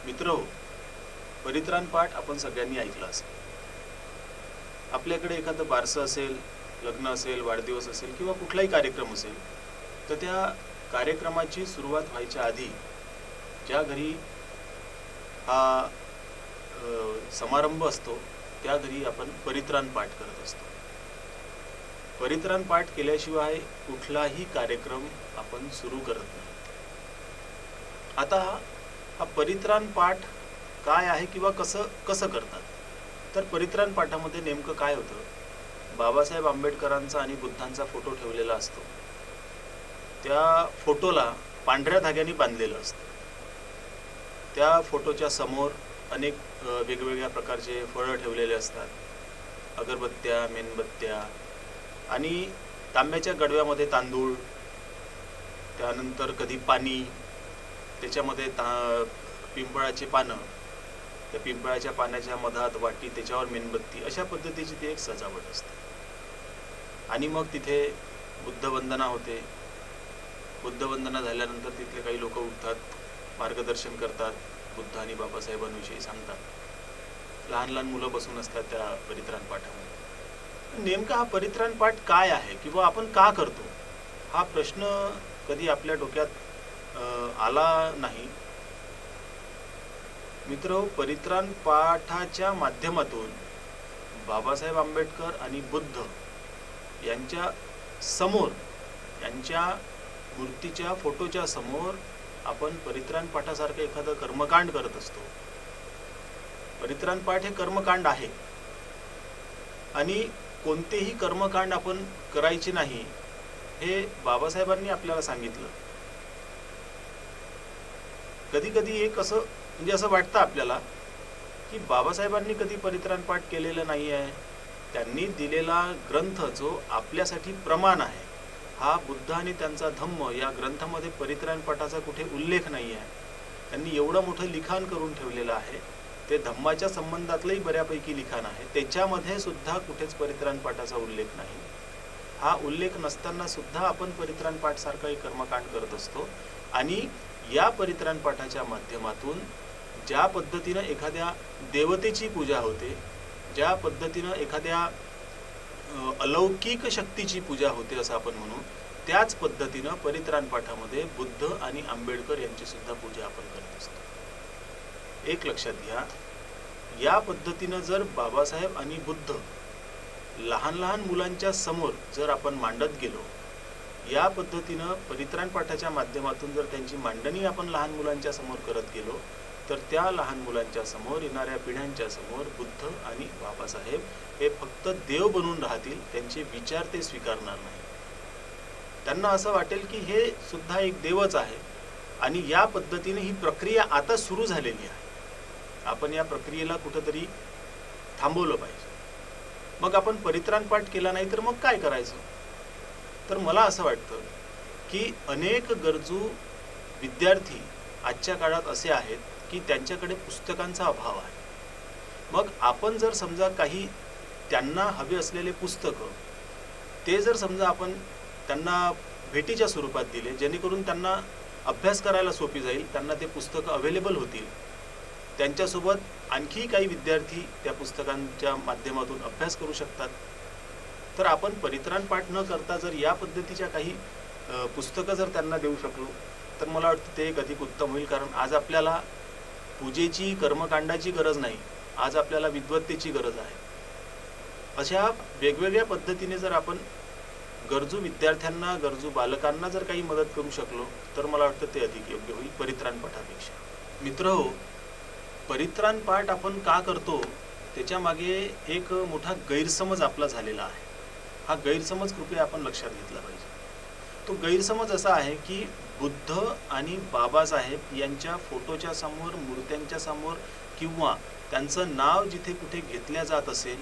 मित्रहो, परित्राण पाठ आपण सगळ्यांनी ऐकला असेल. आपल्याकडे एखादं बारसं असेल, लग्न असेल, वाढदिवस असेल किंवा कुठलाही कार्यक्रम असेल, तर त्या कार्यक्रमाची सुरुवात व्हायच्या आधी ज्या घरी हा समारंभ असतो त्या घरी आपण परित्राण पाठ करत असतो. परित्राण पाठ केल्याशिवाय कुठलाही कार्यक्रम आपण सुरू करत नाही. आता हा परित्राण पाठ काय आहे किंवा कसं करतात, तर परित्राण पाठामध्ये नेमकं काय होतं, बाबासाहेब आंबेडकरांचा आणि बुद्धांचा फोटो ठेवलेला असतो. त्या फोटोला पांढऱ्या धाग्याने बांधलेलं असतं. त्या फोटोच्या समोर अनेक वेगवेगळ्या प्रकारचे फळं ठेवलेले असतात, अगरबत्त्या, मेणबत्त्या आणि तांब्याच्या गडव्यामध्ये तांदूळ, त्यानंतर कधी पाणी, त्याच्यामध्ये पिंपळाची पानं, त्या पिंपळाच्या पाण्याच्या मधात वाटी, त्याच्यावर मेणबत्ती, अशा पद्धतीची ती एक सजावट असते. आणि मग तिथे बुद्धवंदना होते. बुद्धवंदना झाल्यानंतर तिथले काही लोक उठतात, मार्गदर्शन करतात, बुद्ध आणि बाबासाहेबांविषयी सांगतात. लहान लहान मुलं बसून असतात त्या परित्राण पाठामध्ये. नेमका हा परित्राण पाठ काय आहे किंवा आपण का करतो, हा प्रश्न कधी आपल्या डोक्यात आला नाही. मित्र, परित्राण पाठाच्या माध्यमातून बाबासाहेब आंबेडकर आणि बुद्ध यांच्या समोर, यांच्या मूर्तीच्या फोटोच्या समोर आपण परित्राण पाठासारखं एखादं कर्मकांड करत असतो. परित्राण पाठ हे कर्मकांड आहे आणि कोणतेही कर्मकांड आपण करायचे नाही हे बाबासाहेबांनी आपल्याला सांगितलं. कधी कधी एक असं वाटतं आपल्याला की बाबासाहेबांनी कधी परित्राण पाठ केलेलं नाही आहे. त्यांनी दिलेला ग्रंथ जो आपल्यासाठी प्रमाण आहे, हा बुद्ध आणि त्यांचा धम्म या ग्रंथामध्ये परित्राण पाठाचा कुठे उल्लेख नाही आहे. त्यांनी एवढं मोठं लिखाण करून ठेवलेलं आहे, ते धम्माच्या संबंधातलंही बऱ्यापैकी लिखाण आहे, त्याच्यामध्ये सुद्धा कुठेच परित्राण पाठाचा उल्लेख नाही. हा उल्लेख नसताना सुद्धा आपण परित्राण पाठ सारखा एक कर्मकांड करत असतो. आणि या परित्राण पाठाच्या माध्यमातून ज्या पद्धतीनं एखाद्या देवतेची पूजा होते, ज्या पद्धतीनं एखाद्या अलौकिक शक्तीची पूजा होते असं आपण म्हणू, त्याच पद्धतीनं परित्राण पाठामध्ये बुद्ध आणि आंबेडकर यांची सुद्धा पूजा आपण करत असतो. एक लक्षात घ्या, या पद्धतीनं जर बाबासाहेब आणि बुद्ध लहान लहान मुलांच्या समोर जर आपण मांडत गेलो, या पद्धतीनं परित्राण पाठाच्या माध्यमातून जर त्यांची मांडणी आपण लहान मुलांच्या समोर करत गेलो, तर त्या लहान मुलांच्या समोर, येणाऱ्या पिढ्यांच्या समोर बुद्ध आणि बाबासाहेब हे फक्त देव बनून राहतील. त्यांचे विचार ते स्वीकारणार नाही. त्यांना असं वाटेल की हे सुद्धा एक देवच आहे. आणि या पद्धतीने ही प्रक्रिया आता सुरू झालेली आहे. आपण या प्रक्रियेला कुठंतरी थांबवलं पाहिजे. मग आपण परित्राण पाठ केला नाही तर मग काय करायचं? तर मला असं वाटतं की अनेक गरजू विद्यार्थी आजच्या काळात असे आहेत की त्यांच्याकडे पुस्तकांचा अभाव आहे. मग आपण जर समजा काही त्यांना हवे असलेले पुस्तकं, ते जर समजा आपण त्यांना भेटीच्या स्वरूपात दिले, जेणेकरून त्यांना अभ्यास करायला सोपी जाईल, त्यांना ते पुस्तकं अवेलेबल होतील, त्यांच्यासोबत आणखी काही विद्यार्थी त्या पुस्तकांच्या माध्यमातून अभ्यास करू शकतात, तर आपण परित्राण पाठ न करता जर या पद्धतीच्या काही पुस्तकं जर त्यांना देऊ शकलो तर मला वाटतं ते एक अधिक उत्तम होईल. कारण आज आपल्याला पूजेची, कर्मकांडाची गरज नाही, आज आपल्याला विद्वत्तेची गरज आहे. अशा वेगवेगळ्या पद्धतीने जर आपण गरजू विद्यार्थ्यांना, गरजू बालकांना जर काही मदत करू शकलो तर मला वाटतं ते अधिक योग्य होईल परित्राण पाठापेक्षा. मित्रहो, परित्राण पाठ आपण का करतो त्याच्या मागे एक मोठा गैरसमज आपला झालेला आहे. हा गैरसमज कृपया आपण लक्षात घेतला पाहिजे. तो गैरसमज असा आहे की बुद्ध आणि बाबासाहेब यांच्या फोटोच्या समोर, मूर्त्यांच्या समोर किंवा त्यांचं नाव जिथे कुठे घेतल्या जात असेल,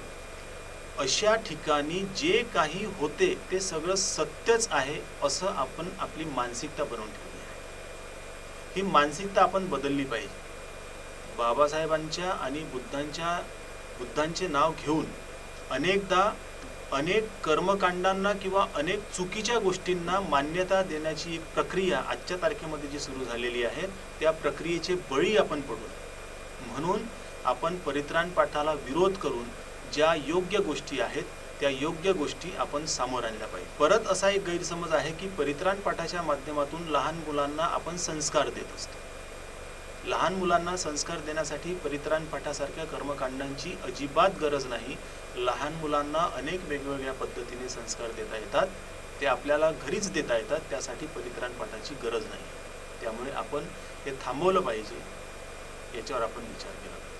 अशा ठिकाणी जे काही होते ते सगळं सत्यच आहे असं आपण आपली मानसिकता बनवून ठेवली आहे. ही मानसिकता आपण बदलली पाहिजे. बाबासाहेबांच्या आणि बुद्धांचे नाव घेऊन अनेकदा अनेक कर्मकांडांना किंवा अनेक चुकीच्या गोष्टींना मान्यता देण्याची एक प्रक्रिया आजच्या तारखेमध्ये जी सुरू झालेली आहे, त्या प्रक्रियेचे बळी आपण पडू नये. म्हणून आपण परित्राण पाठाला विरोध करून ज्या योग्य गोष्टी आहेत त्या योग्य गोष्टी आपण समोर आणल्या पाहिजे. परत असा एक गैरसमज आहे की परित्राण पाठाच्या माध्यमातून लहान मुलांना आपण संस्कार देत असतो. लहान मुलांना संस्कार देण्यासाठी परित्राण पाठासारख्या कर्मकांडांची अजिबात गरज नाही. लहान मुलांना अनेक वेगवेगळ्या पद्धतीने संस्कार देता येतात, ते आपल्याला घरीच देता येतात, त्यासाठी परित्राण पाठाची गरज नाही. त्यामुळे आपण हे थांबवलं पाहिजे, याच्यावर आपण विचार केला पाहिजे.